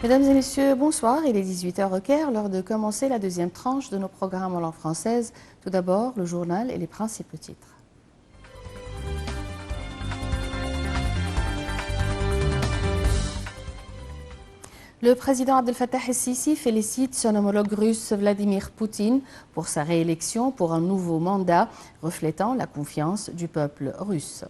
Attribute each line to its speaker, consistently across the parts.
Speaker 1: Mesdames et messieurs, bonsoir. Il est 18h au Caire, l'heure de commencer la deuxième tranche de nos programmes en langue française. Tout d'abord, le journal et les principaux titres. Le président Abdel Fattah el-Sisi félicite son homologue russe Vladimir Poutine pour sa réélection pour un nouveau mandat, reflétant la confiance du peuple russe.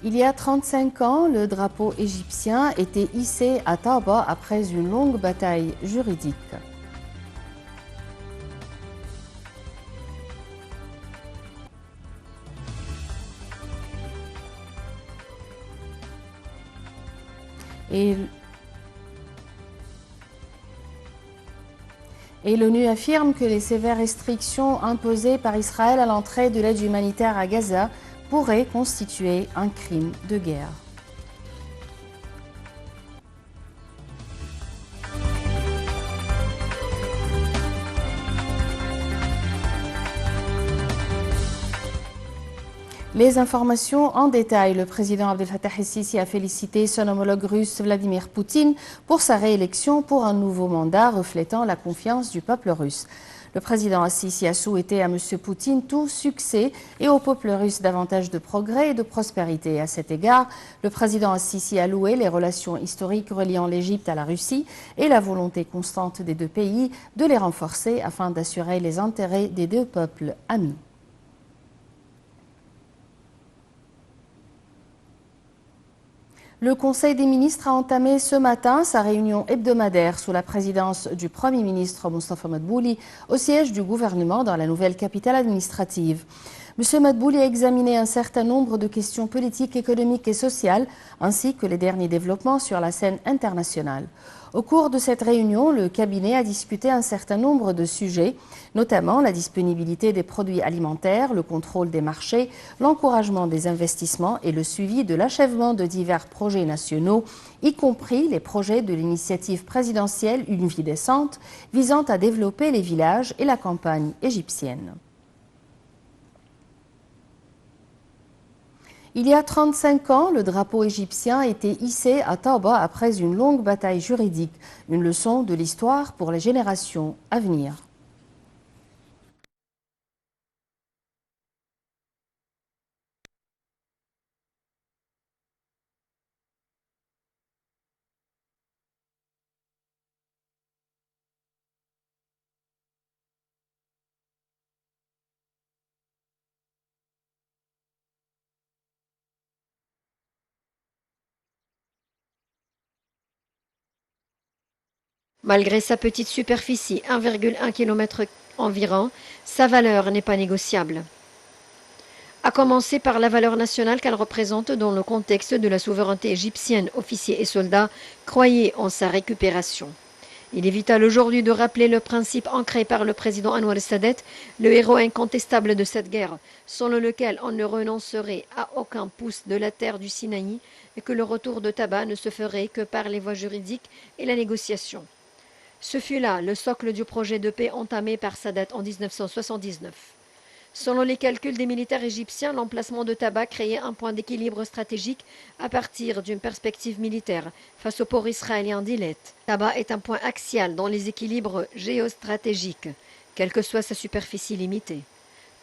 Speaker 1: Il y a 35 ans, le drapeau égyptien était hissé à Taba après une longue bataille juridique. Et l'ONU affirme que les sévères restrictions imposées par Israël à l'entrée de l'aide humanitaire à Gaza pourraient constituer un crime de guerre. Les informations en détail. Le président Abdel Fattah el-Sisi a félicité son homologue russe Vladimir Poutine pour sa réélection pour un nouveau mandat reflétant la confiance du peuple russe. Le président el-Sisi a souhaité à M. Poutine tout succès et au peuple russe davantage de progrès et de prospérité. À cet égard, le président el-Sisi a loué les relations historiques reliant l'Égypte à la Russie et la volonté constante des deux pays de les renforcer afin d'assurer les intérêts des deux peuples amis. Le Conseil des ministres a entamé ce matin sa réunion hebdomadaire sous la présidence du Premier ministre Mostafa Madbouli au siège du gouvernement dans la nouvelle capitale administrative. M. Madbouli a examiné un certain nombre de questions politiques, économiques et sociales, ainsi que les derniers développements sur la scène internationale. Au cours de cette réunion, le cabinet a discuté un certain nombre de sujets, notamment la disponibilité des produits alimentaires, le contrôle des marchés, l'encouragement des investissements et le suivi de l'achèvement de divers projets nationaux, y compris les projets de l'initiative présidentielle Une vie décente, visant à développer les villages et la campagne égyptienne. Il y a 35 ans, le drapeau égyptien était hissé à Taba après une longue bataille juridique, une leçon de l'histoire pour les générations à venir.
Speaker 2: Malgré sa petite superficie, 1,1 km environ, sa valeur n'est pas négociable. À commencer par la valeur nationale qu'elle représente dans le contexte de la souveraineté égyptienne, officiers et soldats croyaient en sa récupération. Il est vital aujourd'hui de rappeler le principe ancré par le président Anwar el-Sadat, le héros incontestable de cette guerre, selon lequel on ne renoncerait à aucun pouce de la terre du Sinaï et que le retour de Taba ne se ferait que par les voies juridiques et la négociation. Ce fut là le socle du projet de paix entamé par Sadat en 1979. Selon les calculs des militaires égyptiens, l'emplacement de Taba créait un point d'équilibre stratégique à partir d'une perspective militaire face au port israélien d'Ilet. Taba est un point axial dans les équilibres géostratégiques, quelle que soit sa superficie limitée.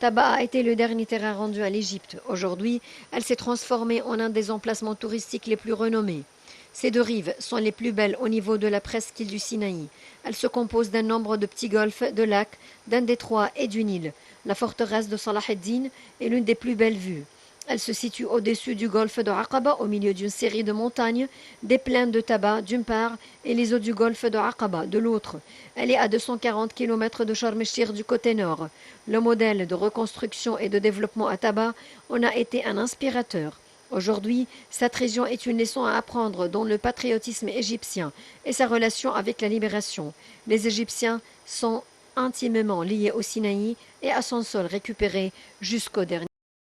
Speaker 2: Taba a été le dernier terrain rendu à l'Égypte. Aujourd'hui, elle s'est transformée en un des emplacements touristiques les plus renommés. Ces deux rives sont les plus belles au niveau de la presqu'île du Sinaï. Elles se composent d'un nombre de petits golfes, de lacs, d'un détroit et d'une île. La forteresse de Salah ed-Din est l'une des plus belles vues. Elle se situe au-dessus du golfe de Aqaba, au milieu d'une série de montagnes, des plaines de Taba d'une part et les eaux du golfe de Aqaba de l'autre. Elle est à 240 km de Sharm el-Sheikh du côté nord. Le modèle de reconstruction et de développement à Taba en a été un inspirateur. Aujourd'hui, cette région est une leçon à apprendre dans le patriotisme égyptien et sa relation avec la libération. Les Égyptiens sont intimement liés au Sinaï et à son sol récupéré jusqu'au dernier.